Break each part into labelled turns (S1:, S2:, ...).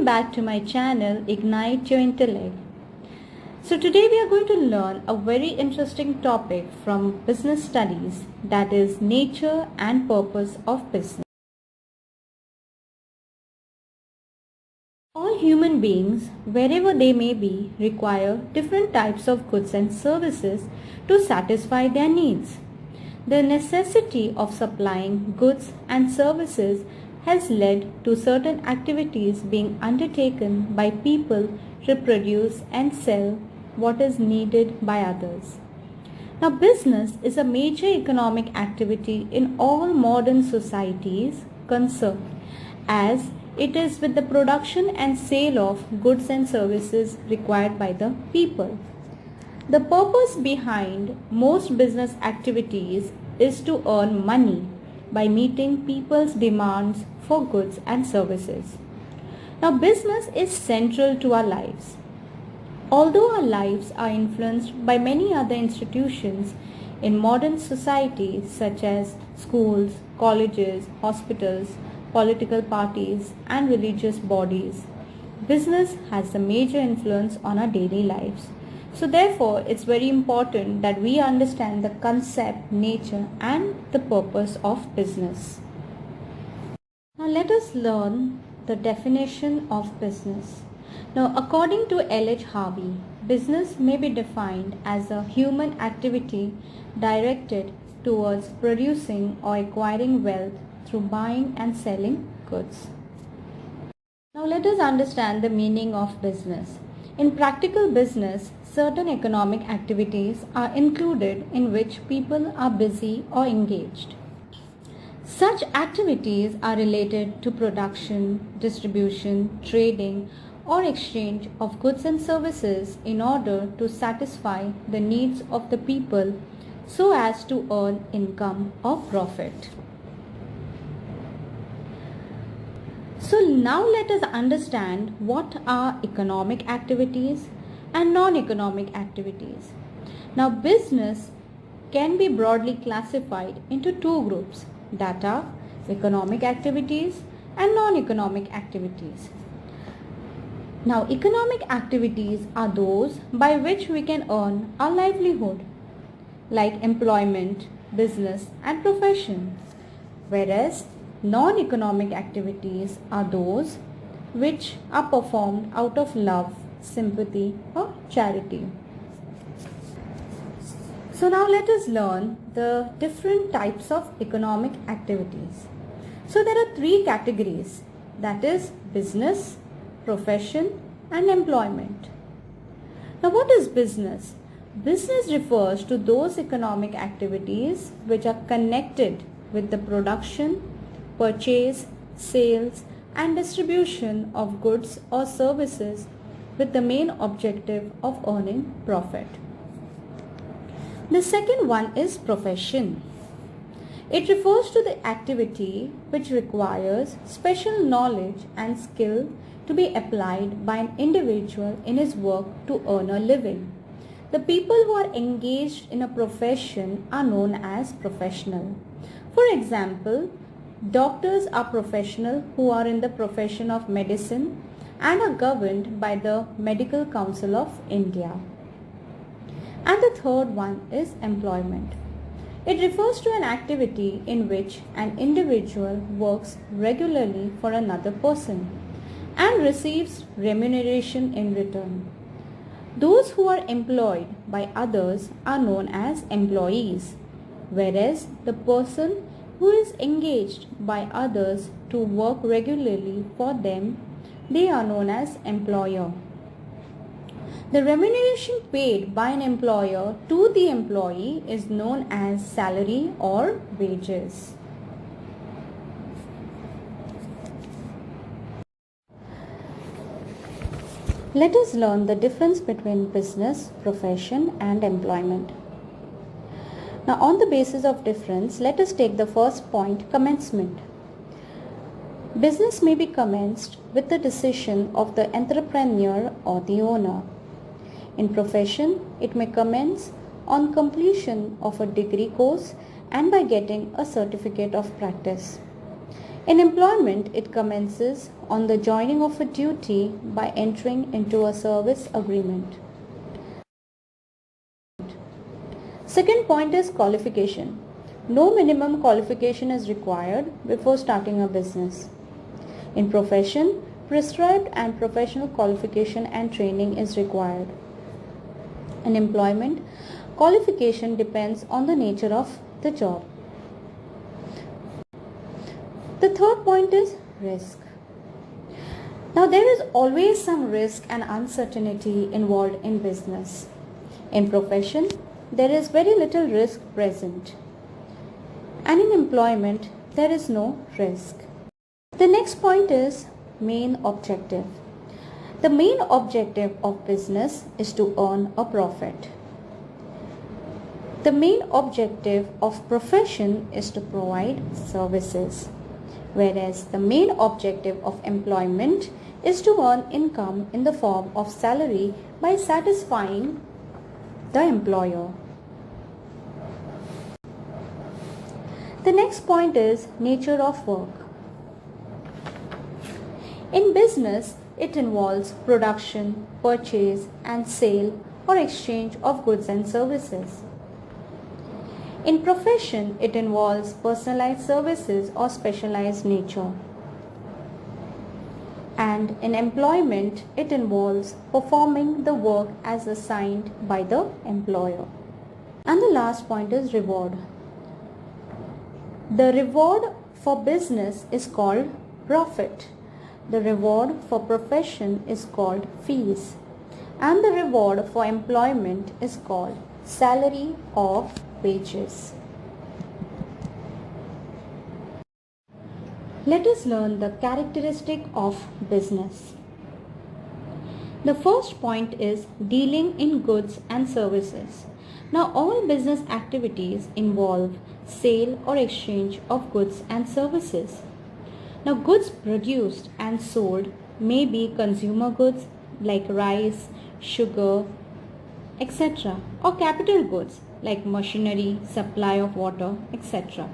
S1: Welcome back to my channel Ignite Your Intellect. So today we are going to learn a very interesting topic from business studies, that is nature and purpose of business. All human beings, wherever they may be, require different types of goods and services to satisfy their needs. The necessity of supplying goods and services has led to certain activities being undertaken by people to produce and sell what is needed by others. Now, business is a major economic activity in all modern societies concerned, as it is with the production and sale of goods and services required by the people. The purpose behind most business activities is to earn money by meeting people's demands for goods and services. Now, business is central to our lives. Although our lives are influenced by many other institutions in modern society, such as schools, colleges, hospitals, political parties, and religious bodies, business has a major influence on our daily lives. So therefore, it's very important that we understand the concept, nature, and the purpose of business. Now let us learn the definition of business. Now, according to L.H. Harvey, business may be defined as a human activity directed towards producing or acquiring wealth through buying and selling goods. Now let us understand the meaning of business. In practical business, certain economic activities are included in which people are busy or engaged. Such activities are related to production, distribution, trading, or exchange of goods and services in order to satisfy the needs of the people so as to earn income or profit. So now let us understand what are economic activities and non-economic activities. Now, business can be broadly classified into two groups, that are economic activities and non-economic activities. Now, economic activities are those by which we can earn our livelihood, like employment, business, and profession, whereas non-economic activities are those which are performed out of love, sympathy, or charity. So now let us learn the different types of economic activities. So there are three categories, that is business, profession, and employment. Now what is business? Business refers to those economic activities which are connected with the production, purchase, sales, and distribution of goods or services with the main objective of earning profit. The second one is profession. It refers to the activity which requires special knowledge and skill to be applied by an individual in his work to earn a living. The people who are engaged in a profession are known as professional. For example, doctors are professional who are in the profession of medicine and are governed by the Medical Council of India. And the third one is employment. It refers to an activity in which an individual works regularly for another person and receives remuneration in return. Those who are employed by others are known as employees, whereas the person who is engaged by others to work regularly for them, they are known as employer. The remuneration paid by an employer to the employee is known as salary or wages. Let us learn the difference between business, profession, and employment. Now, on the basis of difference, let us take the first point, commencement. Business may be commenced with the decision of the entrepreneur or the owner. In profession, it may commence on completion of a degree course and by getting a certificate of practice. In employment, it commences on the joining of a duty by entering into a service agreement. Second point is qualification. No minimum qualification is required before starting a business. In profession, prescribed and professional qualification and training is required. In employment, qualification depends on the nature of the job. The third point is risk. Now there is always some risk and uncertainty involved in business. In profession, there is very little risk present. And in employment, there is no risk. The next point is main objective. The main objective of business is to earn a profit. The main objective of profession is to provide services, whereas the main objective of employment is to earn income in the form of salary by satisfying the employer. The next point is nature of work. In business, it involves production, purchase and sale or exchange of goods and services. In profession, it involves personalized services or specialized nature. And in employment, it involves performing the work as assigned by the employer. And the last point is reward. The reward for business is called profit. The reward for profession is called fees. And the reward for employment is called salary or wages. Let us learn the characteristic of business. The first point is dealing in goods and services. Now all business activities involve sale or exchange of goods and services. Now goods produced and sold may be consumer goods like rice, sugar, etc. or capital goods like machinery, supply of water, etc.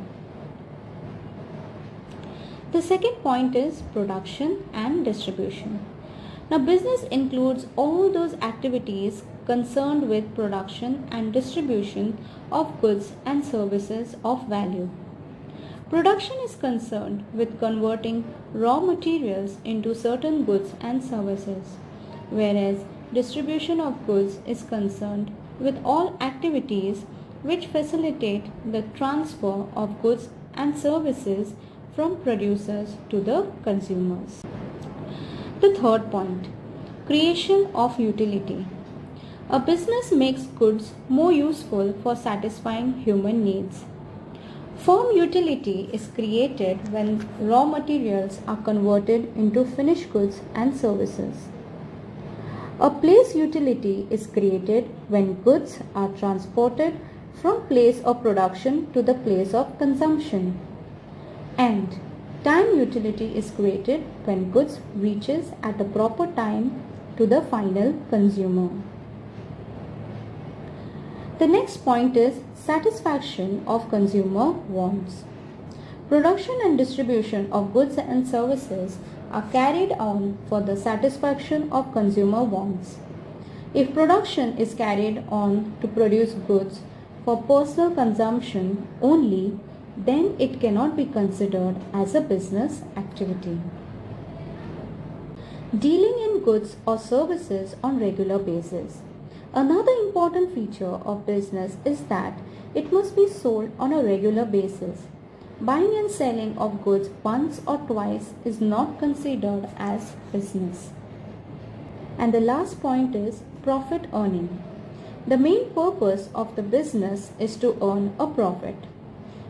S1: The second point is production and distribution. Now business includes all those activities concerned with production and distribution of goods and services of value. Production is concerned with converting raw materials into certain goods and services, whereas distribution of goods is concerned with all activities which facilitate the transfer of goods and services from producers to the consumers. The third point, creation of utility. A business makes goods more useful for satisfying human needs. Firm utility is created when raw materials are converted into finished goods and services. A place utility is created when goods are transported from place of production to the place of consumption. And time utility is created when goods reaches at the proper time to the final consumer. The next point is satisfaction of consumer wants. Production and distribution of goods and services are carried on for the satisfaction of consumer wants. If production is carried on to produce goods for personal consumption only, then it cannot be considered as a business activity. Dealing in goods or services on regular basis. Another important feature of business is that it must be sold on a regular basis. Buying and selling of goods once or twice is not considered as business. And the last point is profit earning. The main purpose of the business is to earn a profit.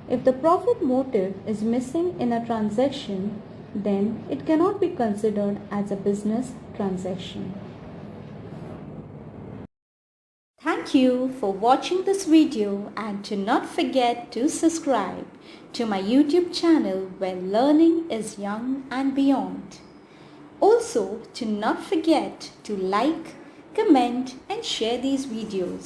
S1: If the profit motive is missing in a transaction, then it cannot be considered as a business transaction. Thank you for watching this video, and do not forget to subscribe to my YouTube channel where learning is young and beyond. Also, do not forget to like, comment and share these videos.